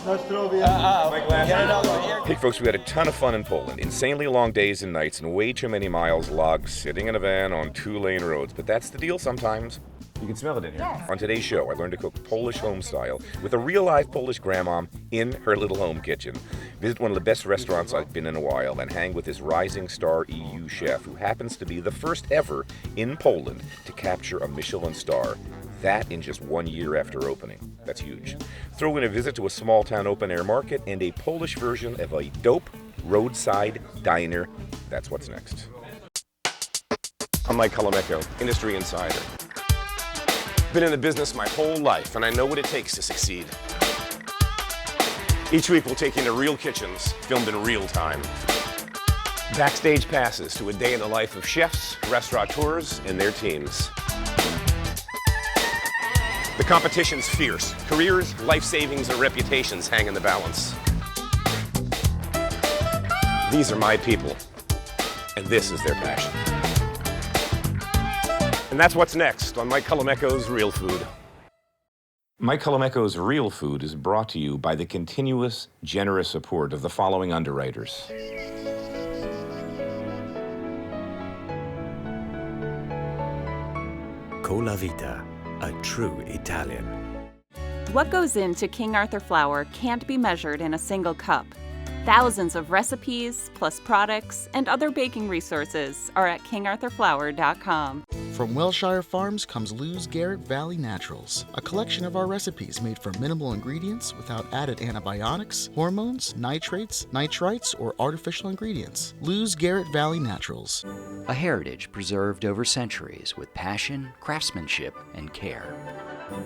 Hey folks, we had a ton of fun in Poland. Insanely long days and nights and way too many miles logged sitting in a van on 2-lane roads. But that's the deal sometimes. You can smell it in here. Yes. On today's show, I learned to cook Polish home style with a real live Polish grandmom in her little home kitchen. Visit one of the best restaurants I've been in a while and hang with this rising star EU chef who happens to be the first ever in Poland to capture a Michelin star. That in just 1 year after opening. That's huge. Throw in a visit to a small town open air market and a Polish version of a dope roadside diner. That's what's next. I'm Mike Colameco, industry insider. Been in the business my whole life, and I know what it takes to succeed. Each week we'll take you into real kitchens, filmed in real time. Backstage passes to a day in the life of chefs, restaurateurs, and their teams. The competition's fierce. Careers, life savings, and reputations hang in the balance. These are my people, and this is their passion. And that's what's next on Mike Colameco's Real Food. Mike Colameco's Real Food is brought to you by the continuous, generous support of the following underwriters. Colavita, a true Italian. What goes into King Arthur flour can't be measured in a single cup. Thousands of recipes, plus products, and other baking resources are at kingarthurflour.com. From Welshire Farms comes Lou's Garrett Valley Naturals, a collection of our recipes made from minimal ingredients without added antibiotics, hormones, nitrates, nitrites, or artificial ingredients. Lou's Garrett Valley Naturals. A heritage preserved over centuries with passion, craftsmanship, and care.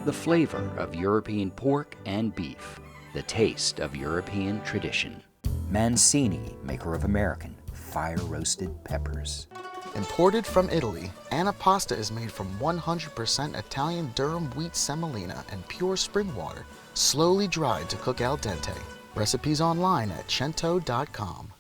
The flavor of European pork and beef. The taste of European tradition. Mancini, maker of American fire-roasted peppers. Imported from Italy, Anapasta is made from 100% Italian durum wheat semolina and pure spring water, slowly dried to cook al dente. Recipes online at cento.com.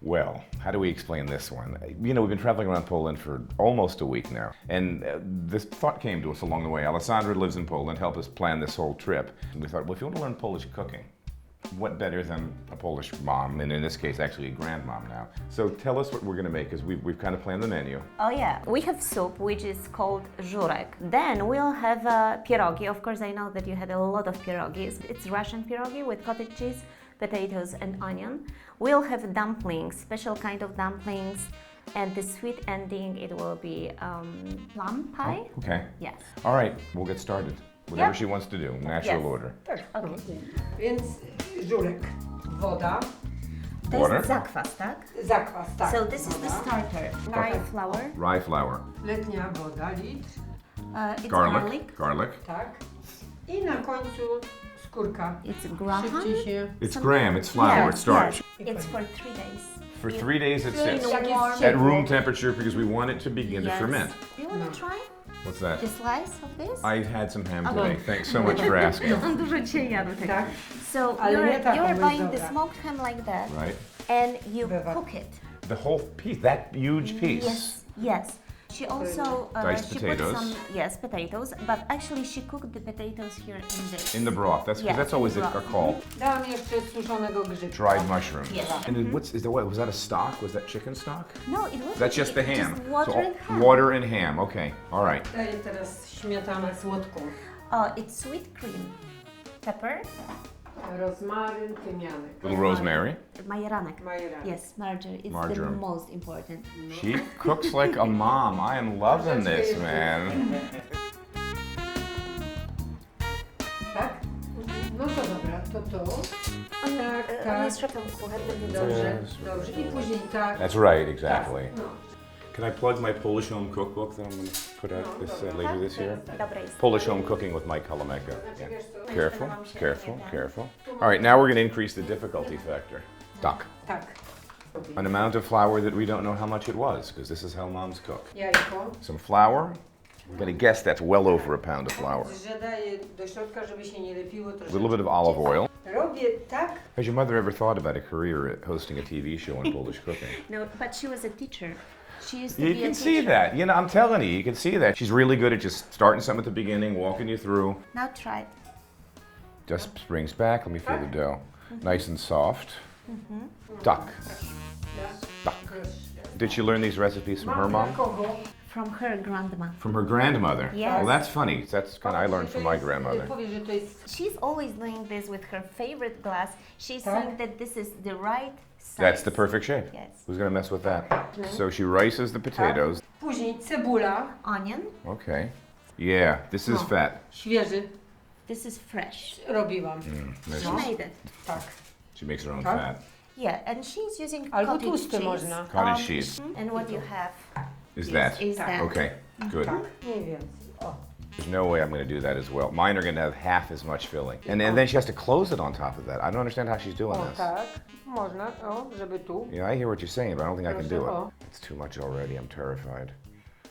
Well, how do we explain this one? You know, we've been traveling around Poland for almost a week now, and this thought came to us along the way. Alessandra lives in Poland, helped us plan this whole trip. And we thought, well, if you want to learn Polish cooking, what better than a Polish mom, and in this case, actually a grandmom now. So tell us what we're going to make, because we've kind of planned the menu. Oh yeah, we have soup which is called żurek. Then we'll have pierogi. Of course, I know that you had a lot of pierogis. It's Russian pierogi with cottage cheese, potatoes, and onion. We'll have dumplings, special kind of dumplings, and the sweet ending it will be plum pie. Oh, okay. Yes. All right, we'll get started. Whatever Yep. she wants to do, natural Yes. order. Okay. Więc żurek, woda, To Water. jest zakwas, tak? zakwas, tak. So this is the woda, starter. Rye flour. Rye flour. letnia woda, litr, It's Garlic. Garlic. tak. I na końcu skórka. It's graham. Szybciej się. It's graham, it's flour, it's starch. Yes. It's for 3 days. For 3 days it sits in warm. at room temperature because we want it to begin to Yes. ferment. Do you want to try What's that? a slice of this? I had some ham today. Thanks so much for asking. On dużo dzisiaj jadł tego. Tak. So Ale nie taką, you're bo jest buying the dobra. smoked ham like that, Right? and you Bywa. cook it. The whole piece, that huge piece. Yes, yes. She also Diced she potatoes. put some potatoes, but actually she cooked the potatoes here in this. In the broth. That's Yeah, that's always in a broth. call. Dałam jeszcze suszonego grzybka. Dried mushrooms. Yes. And then what's is that? What was that? A stock? Was that chicken stock? No, it wasn't. That's just the ham. Just water So, and ham. water and ham. Okay. All right. Daję teraz śmietanę słodką. It's sweet cream, pepper, Rozmaryn, tymianek. Little rosemary. majeranek. Majeranek. Yes, margarine. It's Margarine. the most important. She cooks like a mom. I am loving this, man. Tak? No to dobra, to. On jest szefem kuchennym, więc Dobrze, dobrze. I później tak. That's right, exactly. Tak, no. Can I plug my Polish home cookbook that I'm going to put out this later this year? Dobre jest. Polish Home Cooking with Mike Colameco. Yeah. Careful, careful, careful. All right, now we're going to increase the difficulty factor. Tak. Tak. An amount of flour that we don't know how much it was, because this is how moms cook. Jajko. Some flour. I'm going to guess that's well over a pound of flour. Że daję do środka, żeby się nie lepiło A troszeczkę. little bit of olive oil. Robię tak. Has your mother ever thought about a career at hosting a TV show on Polish cooking? No, but she was a teacher. She used to You be can a see teacher. that. You know, I'm telling you, you can see that. She's really good at just starting something at the beginning, walking you through. Now try. Just springs back. Let me feel the dough. Nice and soft. Duck. Duck. Did she learn these recipes from her mom? From her grandma. From her grandmother? Yes. Well, that's funny. That's kind of I learned from my grandmother. She's always doing this with her favorite glass. She's saying that this is the right size. That's the perfect shape. Yes. Who's going to mess with that? So she rices the potatoes. Później cebula. Onion. Okay. Yeah, this is fat. Świeży. This is fresh. Robiłam. She made it. Tak. She makes her own fat. Yeah, and she's using Albo cottage tłusty cheese. można. Cottage cheese. And what you have Is that? is that. Okay, good. Mniej więcej. O. There's no way I'm going to do that as well. Mine are going to have half as much filling. And then she has to close it on top of that. I don't understand how she's doing O, this. tak. Można. O, żeby tu. Yeah, I hear what you're saying, but I don't think I can do Proszę, it. It's too much already. I'm terrified.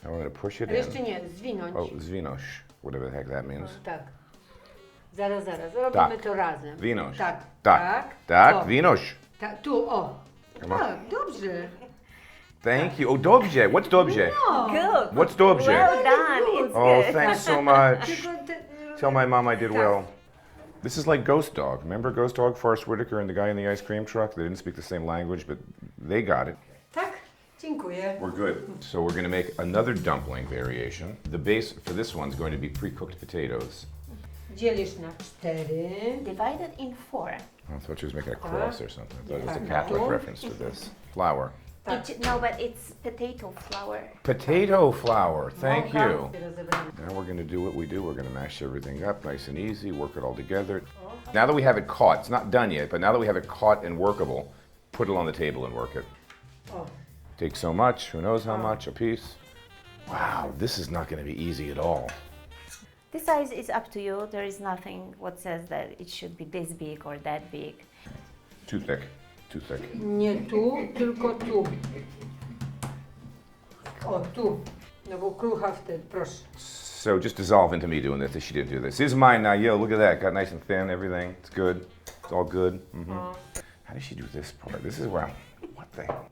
Now we're going to push it Ale jeszcze in. nie, zwinąć. Oh, zwinosh, whatever the heck that means. Tak. Zaraz. Robimy to razem. Winoś. Tak. Tak. O. Tak, winosh. Tak, tu, o. Come on. Tak, dobrze. Thank you. Oh, dobrze. What's dobrze? Good. What's dobrze? Well done. It's Oh, good. thanks so much. Tylko Tell my mom I did well. This is like Ghost Dog. Remember Ghost Dog, Forrest Whitaker and the guy in the ice cream truck? They didn't speak the same language, but they got it. Tak, dziękuję. We're good. So we're going to make another dumpling variation. The base for this one's going to be pre-cooked potatoes. Dzielisz na 4. Divided in 4. I thought she was making a cross or something. I thought it was a Catholic reference to this. Flour. No, but it's potato flour. Potato flour. Thank you. Rozebrane. Now we're going to do what we do. We're going to mash everything up nice and easy, work it all together. Now that we have it caught, it's not done yet, but now that we have it caught and workable, put it on the table and work it. O. Take so much, who knows how much, a piece. Wow, this is not going to be easy at all. The size is up to you. There is nothing what says that it should be this big or that big. Too thick, too thick. Nie tu, tylko tu. O, tu. No bo krucha wtedy, proszę. So just dissolve into me doing this if she didn't do this. This is mine now, yo, look at that. Got nice and thin, everything. It's good. It's all good. How does she do this part? This is wow. What the hell?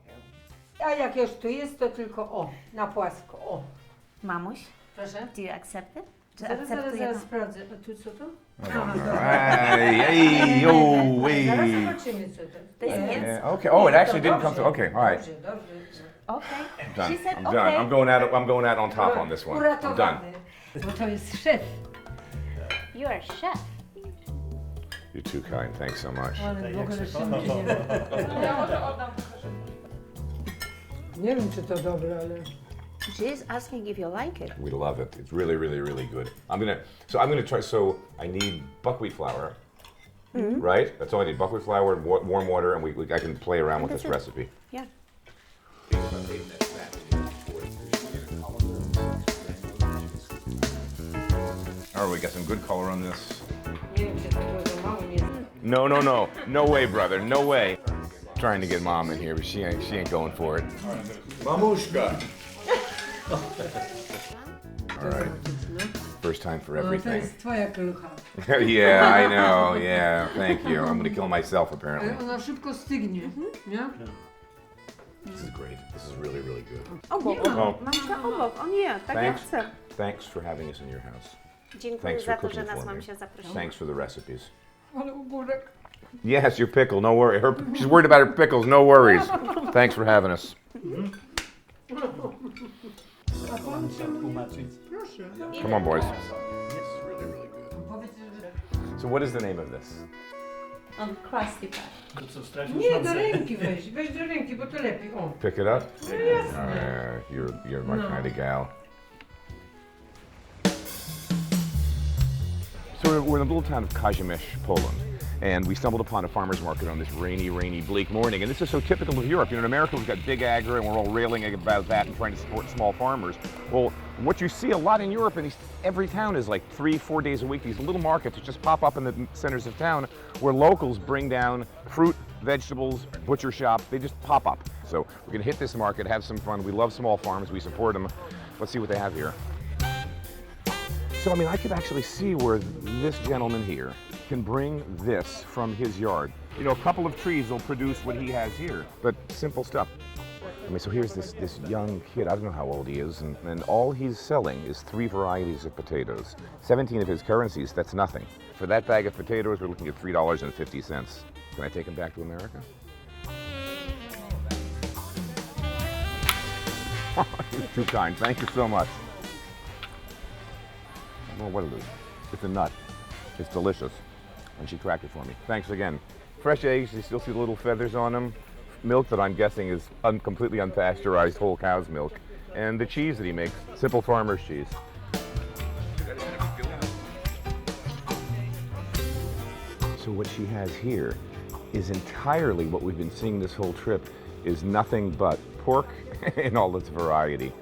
A jak już tu jest, to tylko o, na płasko, o. Mamuś, Proszę. do you accept it? Czy Zaraz akceptuje to? sprawdzę. A tu co to? Hey, yo, Zaraz wait. zobaczymy co to. To jest mięso. Yeah, okay. Oh, it actually didn't come through. Okay, all right. Dobrze, dobrze. Okay. Done. She said I'm okay. done. I'm going out on top on this one. I'm done. Uratowany. Bo to jest szef. You are chef. You're too kind. Thanks so much. Ale w ogóle szynki nie wiem. Nie wiem czy to dobre, ale... She is asking if you like it. We love it. It's really, really, really good. I'm gonna try. So I need buckwheat flour, right? That's all I need. Buckwheat flour and warm water, and I can play around with this recipe. Yeah. All right, we got some good color on this. Nie wiem czy to było za mało, nie wiem. No way, brother. No way. Trying to get mom in here, but she ain't going for it. Mamushka. All right. First time for No, to everything. jest twoja krucha. Yeah, I know. Yeah, thank you. I'm gonna kill myself apparently. Ale ona szybko stygnie, nie? This is great. This is really, really good. Obok. Oh, Mamka obok. O nie, tak jak Thanks. chcę. Thanks for having us in your house. Dziękuję Thanks za for to, że cooking nas for me. mamusia zaprosiła. Thanks for the recipes. Ale ogórek. Yes, your pickle. No worry. She's worried about her pickles. No worries. Thanks for having us. A pan czemu? Proszę. Come on, boys. Powiedz, że... So, what is the name of this? On crusty pie. Nie, do ręki weź do ręki, bo to lepiej. O. Pick it up. No jasne. You're my kind of gal. So we're in the little town of Kazimierz, Poland, and we stumbled upon a farmer's market on this rainy, bleak morning. And this is so typical of Europe. You know, in America we've got big agri, and we're all railing about that and trying to support small farmers. Well, what you see a lot in Europe, and every town is like 3-4 days a week, these little markets that just pop up in the centers of town where locals bring down fruit, vegetables, butcher shop, they just pop up. So we're gonna hit this market, have some fun. We love small farms, we support them. Let's see what they have here. So, I mean, I could actually see where this gentleman here can bring this from his yard. You know, a couple of trees will produce what he has here, but simple stuff. mean, so here's this young kid, I don't know how old he is, and all he's selling is 3 varieties of potatoes. 17 of his currencies, that's nothing. For that bag of potatoes, we're looking at $3.50. Can I take him back to America? You're too kind, thank you so much. Well, what it is? It's a nut. It's delicious. And she cracked it for me. Thanks again. Fresh eggs, you still see the little feathers on them. Milk that I'm guessing is completely unpasteurized whole cow's milk. And the cheese that he makes, simple farmer's cheese. So what she has here is entirely what we've been seeing this whole trip, is nothing but pork in all its variety.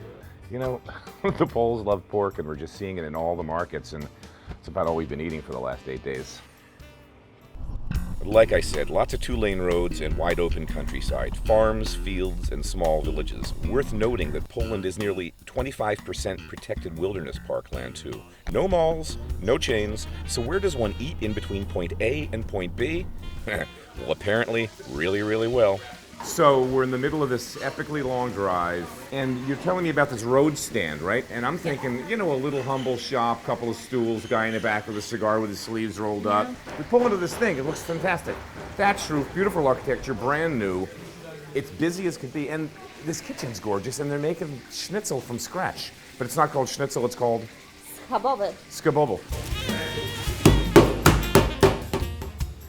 You know, the Poles love pork, and we're just seeing it in all the markets, and it's about all we've been eating for the last 8 days. Like I said, lots of 2-lane roads and wide open countryside, farms, fields, and small villages. Worth noting that Poland is nearly 25% protected wilderness parkland too. No malls, no chains, so where does one eat in between point A and point B? Well, apparently, really, really well. So we're in the middle of this epically long drive, and you're telling me about this road stand, right? And I'm thinking, you know, a little humble shop, couple of stools, guy in the back with a cigar with his sleeves rolled up. We pull into this thing, it looks fantastic. Thatched roof, beautiful architecture, brand new. It's busy as could be, and this kitchen's gorgeous, and they're making schnitzel from scratch. But it's not called schnitzel, it's called? Schabowy. Schabowy.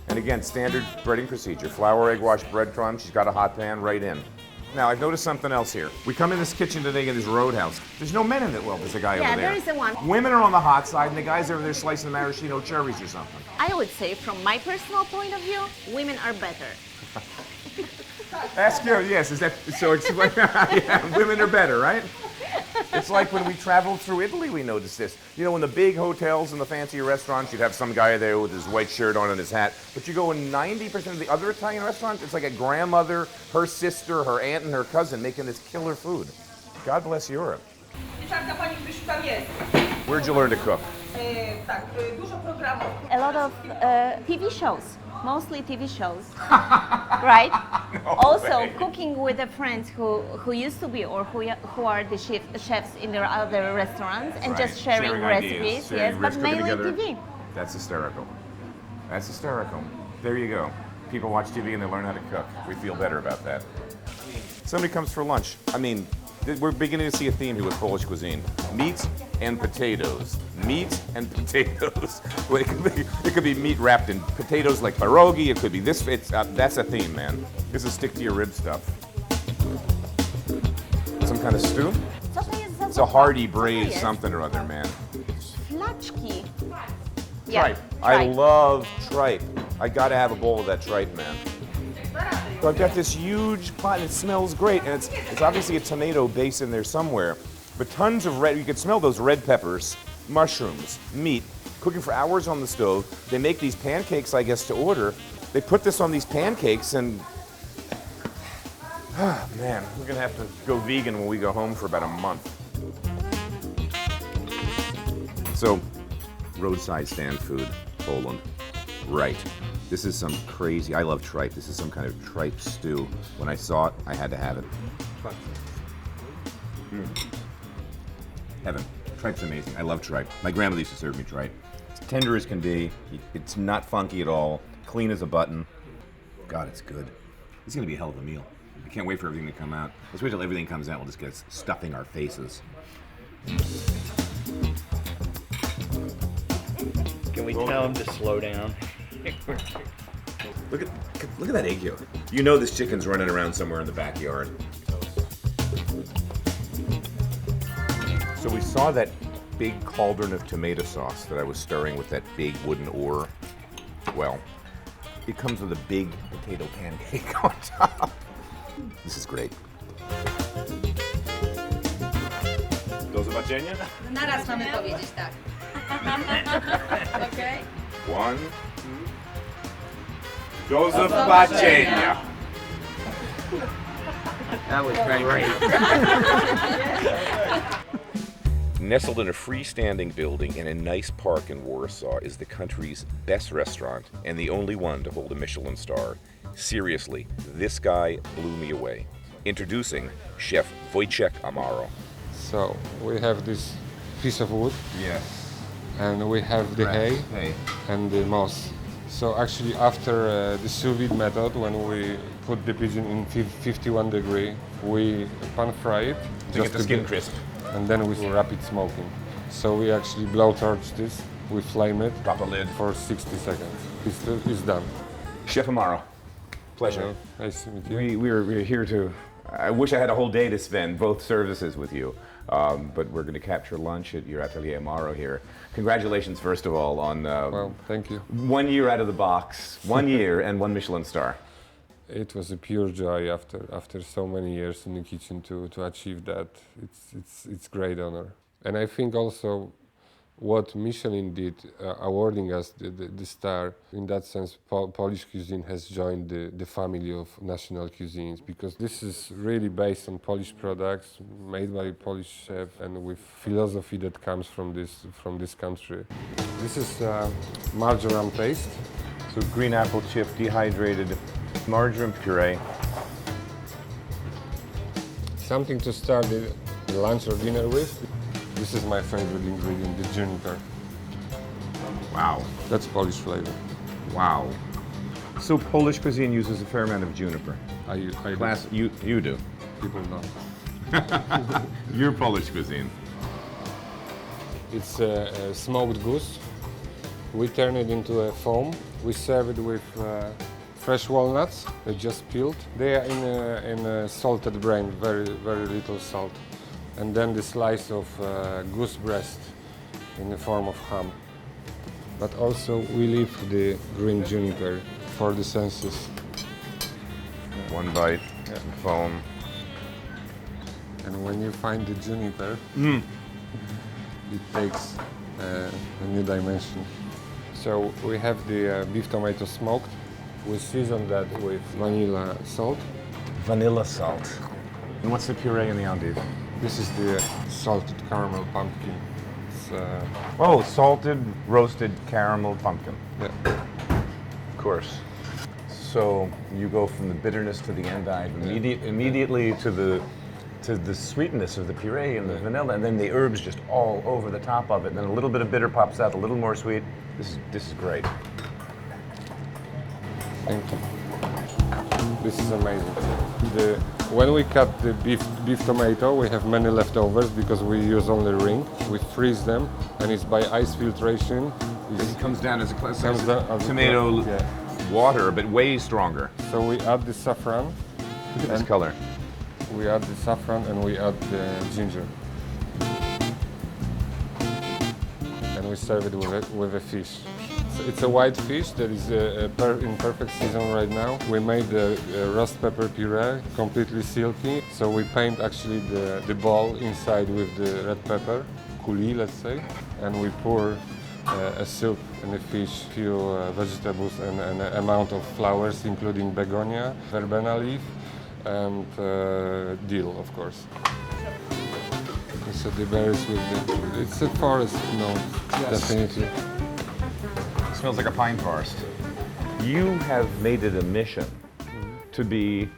And again, standard breading procedure. Flour, egg wash, breadcrumbs. She's got a hot pan right in. Now, I've noticed something else here. We come in this kitchen today in this roadhouse. There's no men in it. Well, there's a guy over there. Yeah, there is the one. Women are on the hot side, and the guys over there slicing the maraschino cherries or something. I would say, from my personal point of view, women are better. Ask you, yes, is that, so it's like, yeah, women are better, right? It's like when we traveled through Italy, we noticed this. You know, in the big hotels and the fancy restaurants, you'd have some guy there with his white shirt on and his hat. But you go in 90% of the other Italian restaurants, it's like a grandmother, her sister, her aunt, and her cousin making this killer food. God bless Europe. Where'd you learn to cook? A lot of TV shows, mostly TV shows, right? No Also, way. cooking with the friends who used to be or who are the chefs in their other restaurants, and Right. just sharing ideas, recipes, sharing yes, but cooking mainly together. TV. That's hysterical. That's hysterical. There you go. People watch TV and they learn how to cook. We feel better about that. Somebody comes for lunch. I mean, we're beginning to see a theme here with Polish cuisine. Meat and potatoes. Meat and potatoes. Well, it could be meat wrapped in potatoes like pierogi. It could be this. That's a theme, man. This is stick to your rib stuff. Some kind of stew? It's a hearty braised something or other, man. Flaczki. Tripe. I love tripe. I gotta have a bowl of that tripe, man. So I've got this huge pot, and it smells great, and it's obviously a tomato base in there somewhere, but tons of red, you can smell those red peppers, mushrooms, meat, cooking for hours on the stove. They make these pancakes, I guess, to order. They put this on these pancakes, and man, we're gonna have to go vegan when we go home for about a month. So, roadside stand food, Poland. Right. This is some crazy, I love tripe. This is some kind of tripe stew. When I saw it, I had to have it. Heaven. Tripe's amazing. I love tripe. My grandmother used to serve me tripe. It's tender as can be. It's not funky at all. Clean as a button. God, it's good. It's gonna be a hell of a meal. I can't wait for everything to come out. Let's wait till everything comes out. We'll just get stuffing our faces. Can we tell him to slow down? Look at that egg yolk. You know this chicken's running around somewhere in the backyard. So we saw that big cauldron of tomato sauce that I was stirring with that big wooden oar. Well, it comes with a big potato pancake on top. This is great. Do zobaczenia? Naraz mamy powiedzieć tak. Okay? One. Do zobaczenia. That was great. Nestled in a freestanding building in a nice park in Warsaw is the country's best restaurant and the only one to hold a Michelin star. Seriously, this guy blew me away. Introducing Chef Wojciech Amaro. So we have this piece of wood. Yes. And we have the hay and the moss. So actually after the sous vide method, when we put the pigeon in 51 degree, we pan fry it. To get the skin crisp. And then we rapid smoking. So we actually blowtorch this, we flame it. Drop a lid. For 60 seconds. It's done. Chef Amaro, pleasure. Nice to meet you. We're here to, I wish I had a whole day to spend both services with you, but we're going to capture lunch at your Atelier Amaro here. Congratulations, first of all, on well, thank you. 1 year out of the box, 1 year and 1 Michelin star. It was a pure joy after so many years in the kitchen to achieve that. It's great honor. And I think also what Michelin did, awarding us the star, in that sense, Polish cuisine has joined the family of national cuisines, because this is really based on Polish products, made by Polish chef, and with philosophy that comes from this country. This is marjoram paste. So green apple chip, dehydrated marjoram puree. Something to start the lunch or dinner with. This is my favorite ingredient, the juniper. Wow. That's Polish flavor. Wow. So Polish cuisine uses a fair amount of juniper. You do. People know. Your Polish cuisine. It's a smoked goose. We turn it into a foam. We serve it with fresh walnuts, they just peeled. They are in a salted brain, very little salt. And then the slice of goose breast in the form of ham. But also we leave the green juniper for the senses. One bite, some foam. And when you find the juniper, it takes a new dimension. So we have the beef tomato smoked. We season that with vanilla salt. Vanilla salt. And what's the puree in the endive? This is the salted caramel pumpkin. Oh, salted, roasted caramel pumpkin. Yeah. Of course. So you go from the bitterness to the endive immediately to the sweetness of the puree and the vanilla, and then the herbs just all over the top of it. And then a little bit of bitter pops out, a little more sweet. This is great. Thank you. This is amazing. When we cut the beef tomato, we have many leftovers because we use only ring. We freeze them, and it's by ice filtration. It comes down as a tomato water, but way stronger. So we add the saffron. Look at this color. We add the saffron and we add the ginger. And we serve it with a fish. It's a white fish that is in perfect season right now. We made the roast pepper puree, completely silky. So we paint actually the ball inside with the red pepper, coulis, let's say. And we pour a soup and a fish, few vegetables and an amount of flowers, including begonia, verbena leaf, and dill, of course. So the berries with it's a forest, definitely. Smells like a pine forest. You have made it a mission to be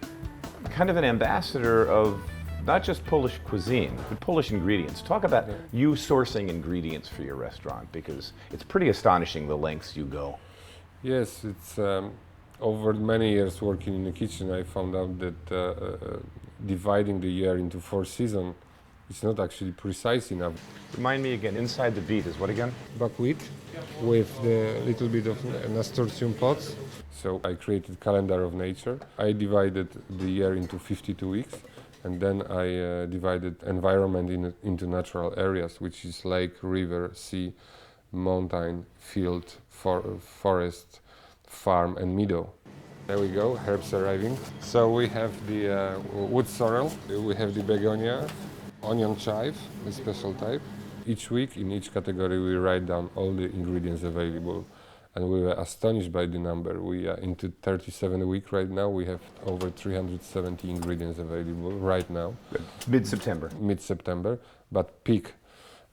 kind of an ambassador of not just Polish cuisine, but Polish ingredients. Talk about you sourcing ingredients for your restaurant, because it's pretty astonishing the lengths you go. Yes, it's over many years working in the kitchen, I found out that dividing the year into 4 seasons is not actually precise enough. Remind me again, inside the beet is what again? Buckwheat with a little bit of nasturtium pods. So I created calendar of nature. I divided the year into 52 weeks, and then I divided environment into natural areas, which is lake, river, sea, mountain, field, forest, farm, and meadow. There we go, herbs arriving. So we have the wood sorrel, we have the begonia, onion chive, a special type. Each week, in each category, we write down all the ingredients available, and we were astonished by the number. We are into 37 week right now. We have over 370 ingredients available right now. Mid-September. Mid-September, but peak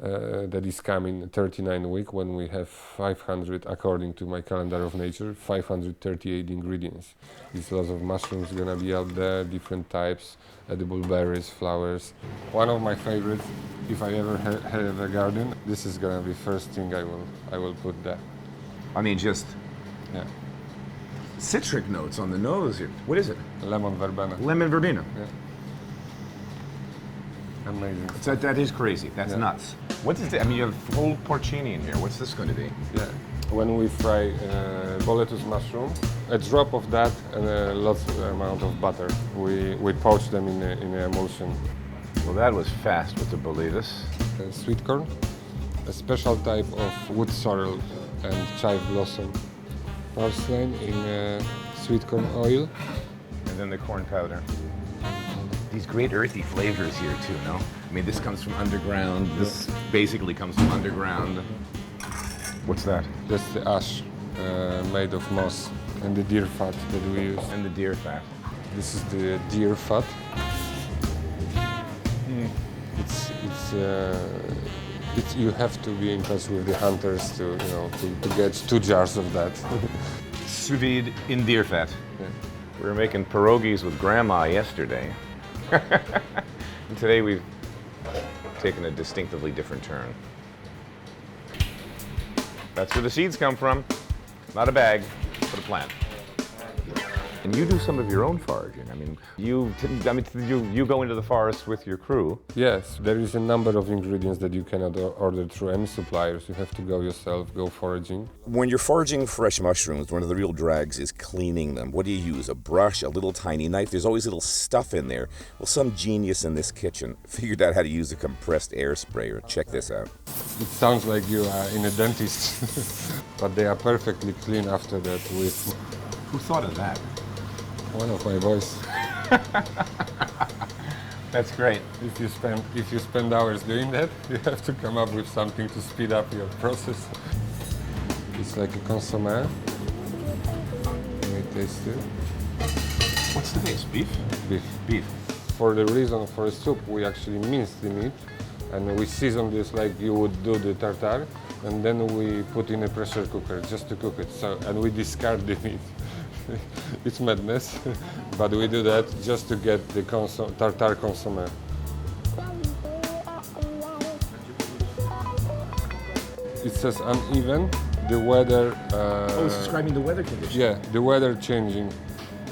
that is coming 39 week when we have 500, according to my calendar of nature, 538 ingredients. There's lots of mushrooms gonna be out there, different types, edible berries, flowers. One of my favorites, if I ever have a garden, this is gonna be first thing I will put there. I mean, just Yeah. citric notes on the nose here. What is it? Lemon verbena. Lemon verbena. Yeah. Amazing. That is crazy. That's nuts. What is it? I mean, you have whole porcini in here. What's this going to be? Yeah. When we fry boletus mushroom, a drop of that and a lots amount of butter. We poach them in a emulsion. Well, that was fast with the boletus. Sweet corn, a special type of wood sorrel and chive blossom. Porcelain in sweet corn oil. And then the corn powder. These great earthy flavors here too, no? I mean, this comes from underground. This basically comes from underground. What's that? That's the ash made of moss and the deer fat that we use. And the deer fat. This is the deer fat. It's you have to be in touch with the hunters to get 2 jars of that. Sous vide in deer fat. Yeah. We were making pierogies with Grandma yesterday. And today we've taken a distinctively different turn. That's where the seeds come from. Not a bag, but a plant. And you do some of your own foraging. I mean, you go into the forest with your crew. Yes, there is a number of ingredients that you cannot order through any suppliers. You have to go yourself, go foraging. When you're foraging fresh mushrooms, one of the real drags is cleaning them. What do you use? A brush, a little tiny knife? There's always little stuff in there. Well, some genius in this kitchen figured out how to use a compressed air sprayer. Check this out. It sounds like you are in a dentist, but they are perfectly clean after that with... Who thought of that? One of my boys. That's great. If you spend hours doing that, you have to come up with something to speed up your process. It's like a consomme. Let me taste it. What's the taste? Beef? Beef. Beef. For the reason for a soup, we actually mince the meat, and we season this like you would do the tartare, and then we put in a pressure cooker just to cook it. So, and we discard the meat. It's madness, but we do that just to get the tartare consomme. It says uneven. The weather. It's describing the weather conditions. Yeah, the weather changing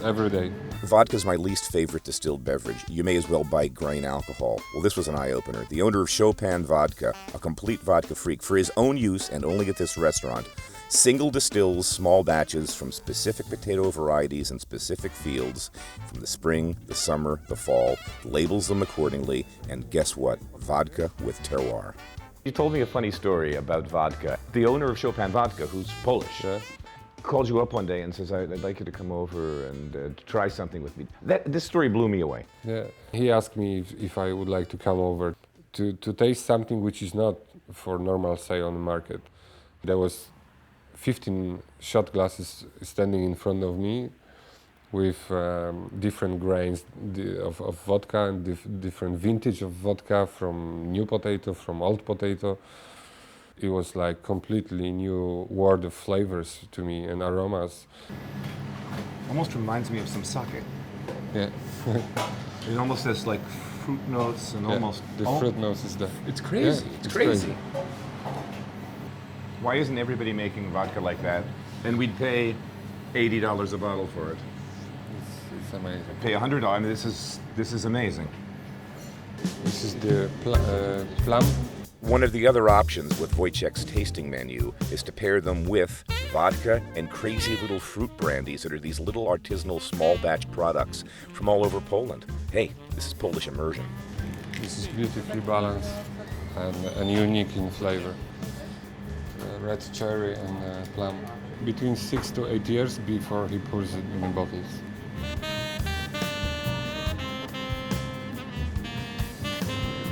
every day. Vodka is my least favorite distilled beverage. You may as well buy grain alcohol. Well, this was an eye-opener. The owner of Chopin Vodka, a complete vodka freak, for his own use and only at this restaurant, single distills small batches from specific potato varieties and specific fields from the spring, the summer, the fall, labels them accordingly, and guess what? Vodka with terroir. You told me a funny story about vodka. The owner of Chopin Vodka, who's Polish, called you up one day and says, I'd like you to come over and try something with me. This story blew me away. Yeah, he asked me if I would like to come over to taste something which is not for normal sale on the market. There was 15 shot glasses standing in front of me with different grains of vodka and different vintage of vodka, from new potato, from old potato. It was like completely new world of flavors to me and aromas. Almost reminds me of some sake. Yeah. It almost has like fruit notes and almost... The fruit notes is there. It's crazy. Yeah, it's crazy. Why isn't everybody making vodka like that? And we'd pay $80 a bottle for it. It's amazing. Pay $100. I mean, this is amazing. This is the plum. One of the other options with Wojciech's tasting menu is to pair them with vodka and crazy little fruit brandies that are these little artisanal small batch products from all over Poland. Hey, this is Polish immersion. This is beautifully balanced and unique in flavor. Red cherry and plum. Between 6 to 8 years before he pours it in the bottles.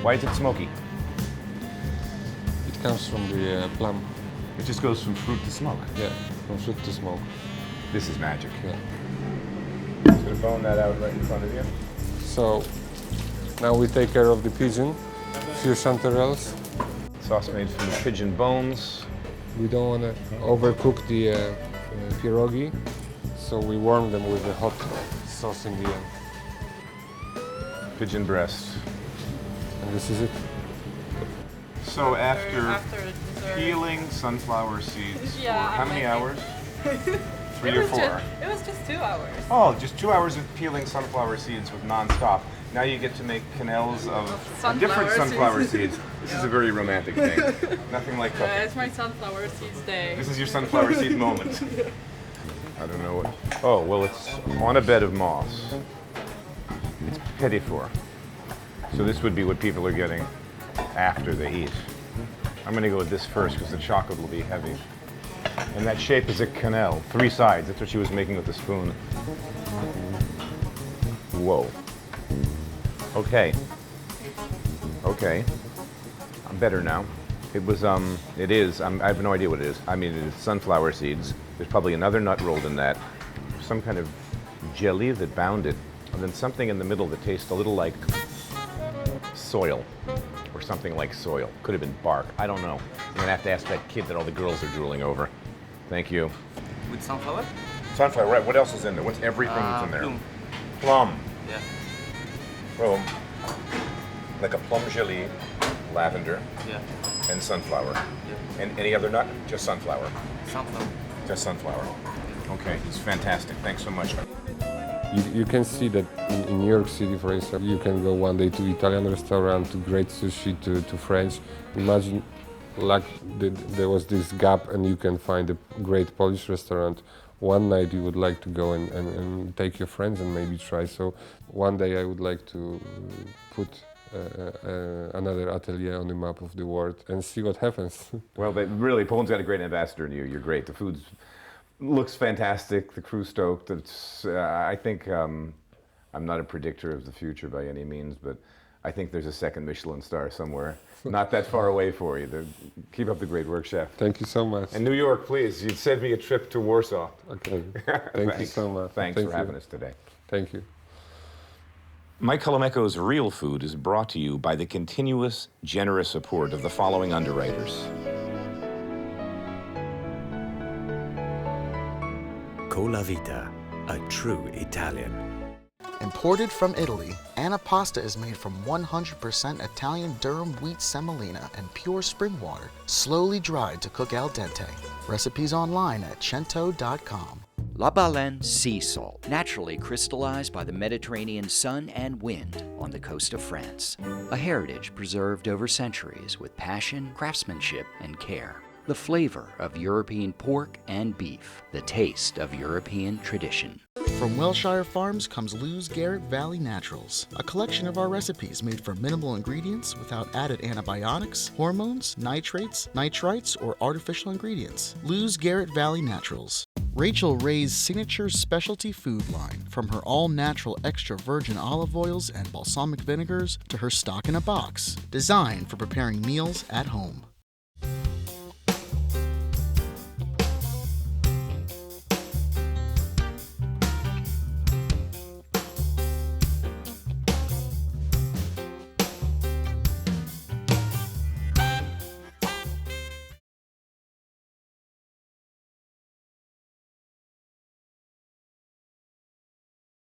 Why is it smoky? It comes from the plum. It just goes from fruit to smoke. Yeah, from fruit to smoke. This is magic. Yeah. Just gonna bone that out right in front of you. So now we take care of the pigeon, few chanterelles. Sauce made from pigeon bones. We don't want to overcook the pierogi, so we warm them with the hot sauce in the end. Pigeon breast. And this is it. So after peeling sunflower seeds for how many hours? 3 or 4? It was just 2 hours. Oh, just 2 hours of peeling sunflower seeds with non-stop. Now you get to make quenelles of different sunflower seeds. This is a very romantic thing. Nothing like cooking. It's my sunflower seeds day. This is your sunflower seed moment. I don't know what. Oh, well, it's on a bed of moss. It's petit four. So this would be what people are getting after they eat. I'm going to go with this first because the chocolate will be heavy. And that shape is a quenelle, 3 sides. That's what she was making with the spoon. Whoa. Okay. Okay. I'm better now. It is. I have no idea what it is. I mean, it's sunflower seeds. There's probably another nut rolled in that. Some kind of jelly that bound it. And then something in the middle that tastes a little like soil. Or something like soil. Could have been bark. I don't know. I'm going to have to ask that kid that all the girls are drooling over. Thank you. With sunflower? Sunflower, right. What else is in there? What's everything that's in there? Plum. Plum. Yeah. Well, like a plum jelly, lavender, Yeah. and sunflower. Yeah. And any other nut? Just sunflower. Sunflower. Just sunflower. Okay, it's fantastic. Thanks so much. You can see that in New York City, for instance, you can go one day to Italian restaurant, to great sushi, to French. Imagine like there was this gap and you can find a great Polish restaurant. One night you would like to go and take your friends and maybe try. So one day I would like to put another atelier on the map of the world and see what happens. Well, really, Poland's got a great ambassador in you. You're great. The food looks fantastic. The crew's stoked. I think I'm not a predictor of the future by any means, but I think there's a second Michelin star somewhere, not that far away for you. Keep up the great work, chef. Thank you so much. And New York, please. You'd send me a trip to Warsaw. Okay. Thank you so much. Thanks for having us today. Thank you. Mike Colameco's Real Food is brought to you by the continuous, generous support of the following underwriters. Colavita, a true Italian. Imported from Italy, Anna pasta is made from 100% Italian durum wheat semolina and pure spring water, slowly dried to cook al dente. Recipes online at cento.com. La Baleine sea salt, naturally crystallized by the Mediterranean sun and wind on the coast of France. A heritage preserved over centuries with passion, craftsmanship, and care. The flavor of European pork and beef, the taste of European tradition. From Welshire Farms comes Lou's Garrett Valley Naturals, a collection of our recipes made from minimal ingredients without added antibiotics, hormones, nitrates, nitrites, or artificial ingredients. Lou's Garrett Valley Naturals. Rachel Ray's signature specialty food line, from her all-natural extra virgin olive oils and balsamic vinegars to her stock in a box, designed for preparing meals at home.